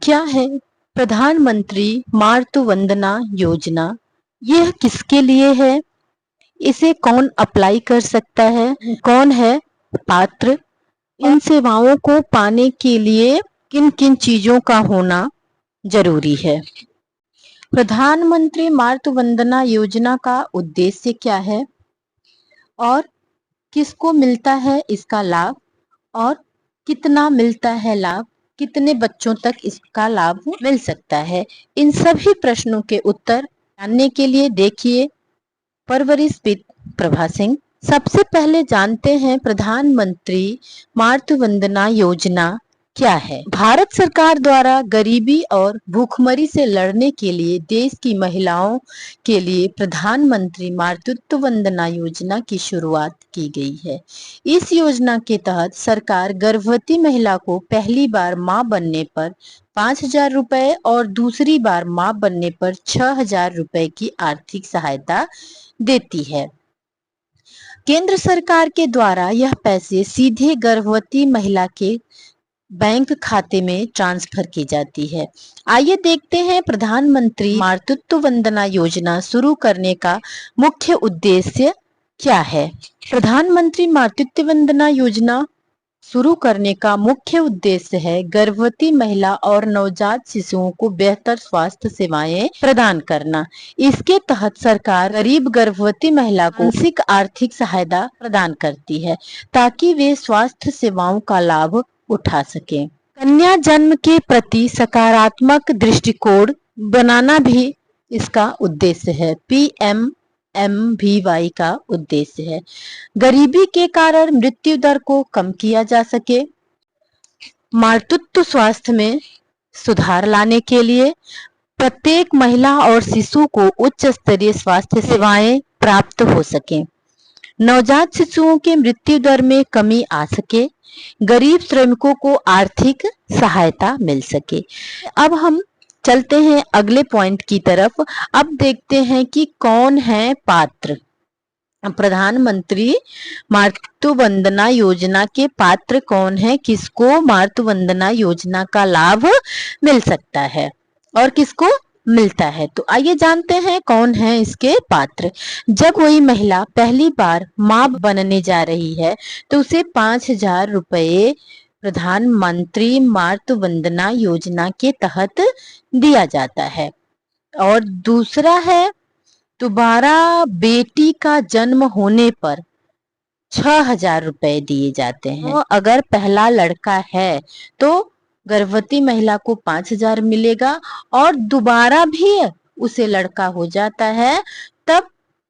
क्या है प्रधानमंत्री मातृ वंदना योजना? यह किसके लिए है? इसे कौन अप्लाई कर सकता है? कौन है पात्र? इन सेवाओं को पाने के लिए किन किन चीजों का होना जरूरी है? प्रधानमंत्री मातृ वंदना योजना का उद्देश्य क्या है और किसको मिलता है इसका लाभ और कितना मिलता है लाभ? कितने बच्चों तक इसका लाभ मिल सकता है? इन सभी प्रश्नों के उत्तर जानने के लिए देखिए परवरिशविद प्रभा सिंह। सबसे पहले जानते हैं प्रधानमंत्री मातृ वंदना योजना क्या है। भारत सरकार द्वारा गरीबी और भूखमरी से लड़ने के लिए देश की महिलाओं के लिए प्रधानमंत्री मातृत्व वंदना योजना की शुरुआत की गई है। इस योजना के तहत सरकार गर्भवती महिला को पहली बार मां बनने पर 5,000 रुपए और दूसरी बार मां बनने पर 6,000 रुपए की आर्थिक सहायता देती है। केंद्र सरकार के द्वारा यह पैसे सीधे गर्भवती महिला के बैंक खाते में ट्रांसफर की जाती है। आइए देखते हैं प्रधानमंत्री मातृत्व वंदना योजना शुरू करने का मुख्य उद्देश्य क्या है। प्रधानमंत्री मातृत्व वंदना योजना शुरू करने का मुख्य उद्देश्य है गर्भवती महिला और नवजात शिशुओं को बेहतर स्वास्थ्य सेवाएं प्रदान करना। इसके तहत सरकार गरीब गर्भवती महिला को मानसिक आर्थिक सहायता प्रदान करती है ताकि वे स्वास्थ्य सेवाओं का लाभ उठा सके। कन्या जन्म के प्रति सकारात्मक दृष्टिकोण बनाना भी इसका उद्देश्य है। PMMVY का उद्देश्य है गरीबी के कारण मृत्यु दर को कम किया जा सके। मातृत्व स्वास्थ्य में सुधार लाने के लिए प्रत्येक महिला और शिशु को उच्च स्तरीय स्वास्थ्य सेवाएं प्राप्त हो सके। नवजात शिशुओं के मृत्यु दर में कमी आ सके। गरीब श्रमिकों को आर्थिक सहायता मिल सके। अब हम चलते हैं अगले पॉइंट की तरफ। अब देखते हैं कि कौन है पात्र। प्रधानमंत्री मातृत्व वंदना योजना के पात्र कौन है? किसको मातृत्व वंदना योजना का लाभ मिल सकता है और किसको मिलता है? तो आइए जानते हैं कौन है इसके पात्र। जब कोई महिला पहली बार मां बनने जा रही है तो उसे 5,000 रुपए प्रधानमंत्री मातृत्व वंदना योजना के तहत दिया जाता है। और दूसरा है दोबारा बेटी का जन्म होने पर 6,000 रुपए दिए जाते हैं। तो अगर पहला लड़का है तो गर्भवती महिला को 5,000 मिलेगा और दोबारा भी उसे लड़का हो जाता है तब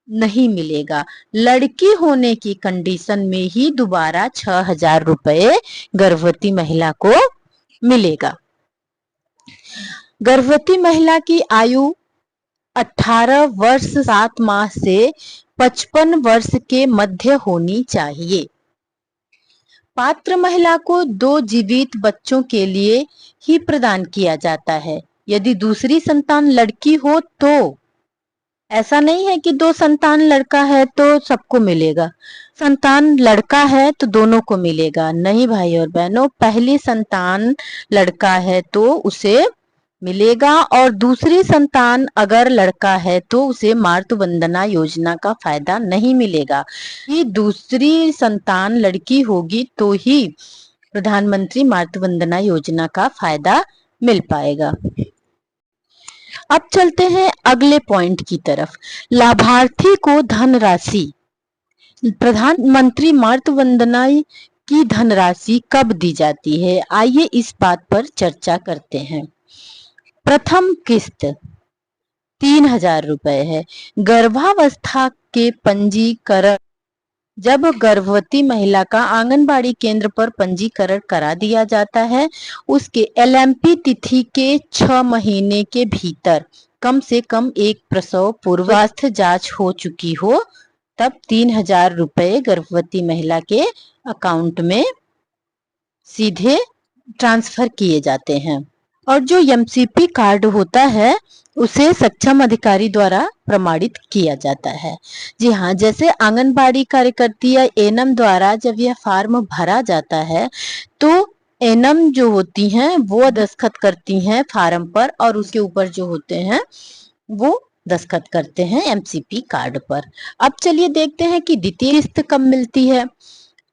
नहीं मिलेगा। लड़की होने की कंडीशन में ही दोबारा 6,000 रुपए गर्भवती महिला को मिलेगा। गर्भवती महिला की आयु 18 वर्ष 7 माह से 55 वर्ष के मध्य होनी चाहिए। पात्र महिला को 2 जीवित बच्चों के लिए ही प्रदान किया जाता है। यदि दूसरी संतान लड़की हो तो ऐसा नहीं है कि 2 संतान लड़का है तो सबको मिलेगा, संतान लड़का है तो दोनों को मिलेगा। नहीं भाई और बहनों, पहली संतान लड़का है तो उसे मिलेगा और दूसरी संतान अगर लड़का है तो उसे मातृत्व वंदना योजना का फायदा नहीं मिलेगा। ये दूसरी संतान लड़की होगी तो ही प्रधानमंत्री मातृत्व वंदना योजना का फायदा मिल पाएगा। अब चलते हैं अगले पॉइंट की तरफ। लाभार्थी को धनराशि, प्रधानमंत्री मातृत्व वंदना की धनराशि कब दी जाती है? आइए इस बात पर चर्चा करते हैं। प्रथम किस्त 3,000 रुपए है। गर्भावस्था के पंजीकरण, जब गर्भवती महिला का आंगनबाड़ी केंद्र पर पंजीकरण करा दिया जाता है, उसके LMP तिथि के 6 महीने के भीतर कम से कम एक प्रसव पूर्व स्वास्थ्य जांच हो चुकी हो तब 3,000 रुपए गर्भवती महिला के अकाउंट में सीधे ट्रांसफर किए जाते हैं। और जो MCP कार्ड होता है उसे सक्षम अधिकारी द्वारा प्रमाणित किया जाता है। जी हाँ, जैसे आंगनबाड़ी कार्यकर्ती या ANM द्वारा जब यह फॉर्म भरा जाता है तो एनम जो होती हैं वो दस्तखत करती हैं फार्म पर, और उसके ऊपर जो होते हैं वो दस्तखत करते हैं एमसीपी कार्ड पर। अब चलिए देखते हैं कि द्वितीय किस्त कब मिलती है।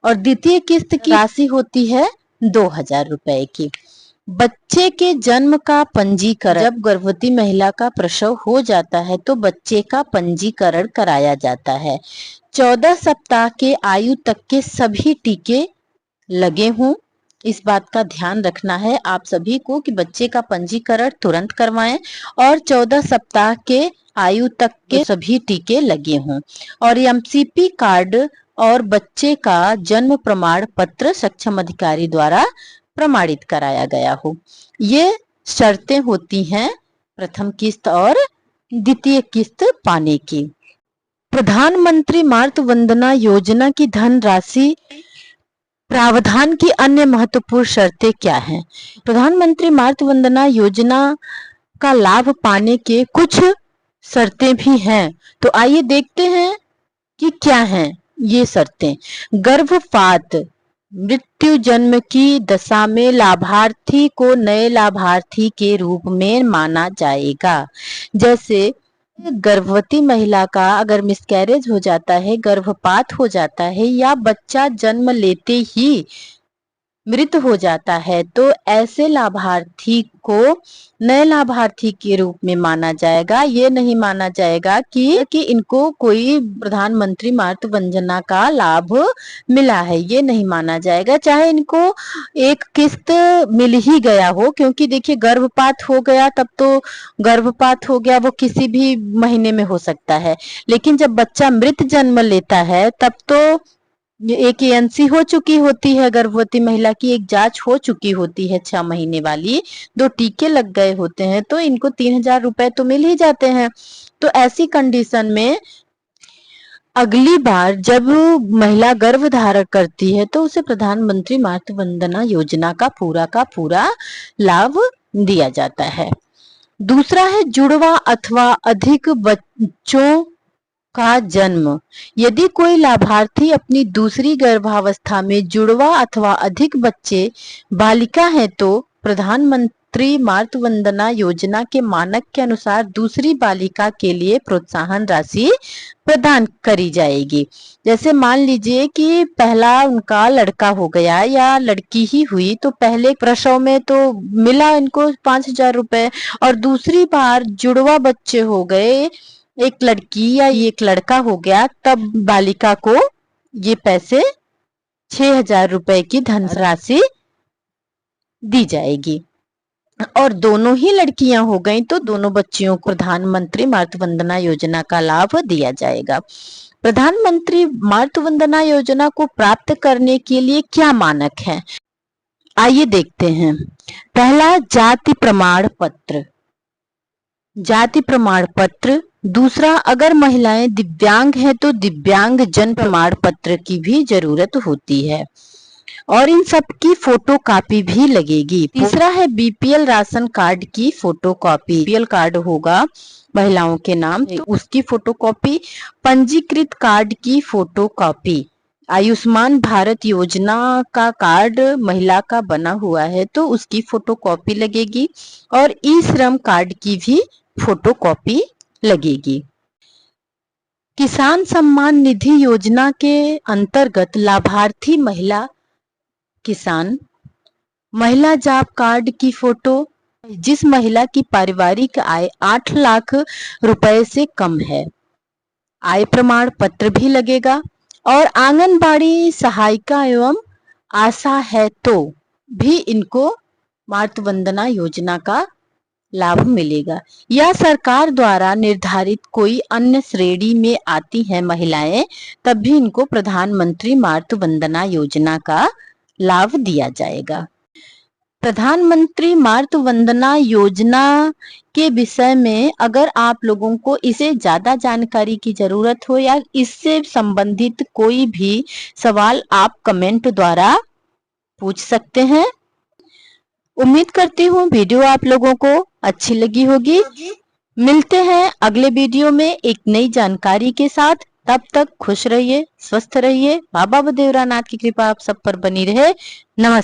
और द्वितीय किस्त की राशि होती है 2000 रुपए की। बच्चे के जन्म का पंजीकरण, जब गर्भवती महिला का प्रसव हो जाता है तो बच्चे का पंजीकरण कराया जाता है। 14 सप्ताह के आयु तक के सभी टीके लगे हों, इस बात का ध्यान रखना है आप सभी को कि बच्चे का पंजीकरण तुरंत करवाएं और 14 सप्ताह के आयु तक के सभी टीके लगे हों, और एमसीपी कार्ड और बच्चे का जन्म प्रमाण पत्र सक्षम अधिकारी द्वारा प्रमाणित कराया गया हो। ये शर्तें होती हैं प्रथम किस्त और द्वितीय किस्त पाने की। प्रधानमंत्री मातृ वंदना योजना की धनराशि प्रावधान की अन्य महत्वपूर्ण शर्तें क्या हैं? प्रधानमंत्री मातृ वंदना योजना का लाभ पाने के कुछ शर्तें भी हैं, तो आइए देखते हैं कि क्या हैं ये शर्तें। गर्भपात, मृत्यु, जन्म की दशा में लाभार्थी को नए लाभार्थी के रूप में माना जाएगा। जैसे गर्भवती महिला का अगर मिसकैरेज हो जाता है, गर्भपात हो जाता है या बच्चा जन्म लेते ही मृत हो जाता है तो ऐसे लाभार्थी को नए लाभार्थी के रूप में माना जाएगा। ये नहीं माना जाएगा कि इनको कोई प्रधानमंत्री मातृ वंदना का लाभ मिला है, ये नहीं माना जाएगा, चाहे इनको एक किस्त मिल ही गया हो। क्योंकि देखिए गर्भपात हो गया तब तो गर्भपात हो गया, वो किसी भी महीने में हो सकता है, लेकिन जब बच्चा मृत जन्म लेता है तब तो एक एएनसी हो चुकी होती है, गर्भवती महिला की एक जांच हो चुकी होती है 6 महीने वाली, 2 टीके लग गए होते हैं, तो इनको 3000 रुपए तो मिल ही जाते हैं। तो ऐसी कंडीशन में अगली बार जब महिला गर्भ धारण करती है तो उसे प्रधानमंत्री मातृ वंदना योजना का पूरा लाभ दिया जाता है। दूसरा है जुड़वा अथवा अधिक बच्चों का जन्म। यदि कोई लाभार्थी अपनी दूसरी गर्भावस्था में जुड़वा अथवा अधिक बच्चे बालिका है तो प्रधानमंत्री मातृ वंदना योजना के मानक के अनुसार दूसरी बालिका के लिए प्रोत्साहन राशि प्रदान करी जाएगी। जैसे मान लीजिए कि पहला उनका लड़का हो गया या लड़की ही हुई तो पहले प्रसव में तो मिला इनको 5000 रुपए, और दूसरी बार जुड़वा बच्चे हो गए, एक लड़की या एक लड़का हो गया, तब बालिका को ये पैसे 6000 रुपए की धनराशि दी जाएगी। और दोनों ही लड़कियां हो गई तो दोनों बच्चियों को प्रधानमंत्री मातृ वंदना योजना का लाभ दिया जाएगा। प्रधानमंत्री मातृ वंदना योजना को प्राप्त करने के लिए क्या मानक है, आइए देखते हैं। पहला जाति प्रमाण पत्र, जाति प्रमाण पत्र। दूसरा, अगर महिलाएं दिव्यांग हैं तो दिव्यांग जन प्रमाण पत्र की भी जरूरत होती है और इन सब की फोटो कॉपी भी लगेगी। तीसरा है बीपीएल राशन कार्ड की फोटो कॉपी। बीपीएल कार्ड होगा महिलाओं के नाम तो उसकी फोटो कॉपी, पंजीकृत कार्ड की फोटो कॉपी, आयुष्मान भारत योजना का कार्ड महिला का बना हुआ है तो उसकी फोटो कॉपी लगेगी, और ई श्रम कार्ड की भी फोटो कॉपी लगेगी। किसान सम्मान निधि योजना के अंतर्गत लाभार्थी महिला किसान महिला जॉब कार्ड की फोटो, जिस महिला की पारिवारिक आय 8 लाख रुपए से कम है, आय प्रमाण पत्र भी लगेगा, और आंगनबाड़ी सहायिका एवं आशा है तो भी इनको मातृ वंदना योजना का लाभ मिलेगा। या सरकार द्वारा निर्धारित कोई अन्य श्रेणी में आती है महिलाएं तब भी इनको प्रधानमंत्री मातृ वंदना योजना का लाभ दिया जाएगा। प्रधानमंत्री मातृ वंदना योजना के विषय में अगर आप लोगों को इसे ज्यादा जानकारी की जरूरत हो या इससे संबंधित कोई भी सवाल आप कमेंट द्वारा पूछ सकते हैं। उम्मीद करती हूँ वीडियो आप लोगों को अच्छी लगी होगी। मिलते हैं अगले वीडियो में एक नई जानकारी के साथ। तब तक खुश रहिए, स्वस्थ रहिए। बाबा बदेवरा नाथ की कृपा आप सब पर बनी रहे। नमस्कार।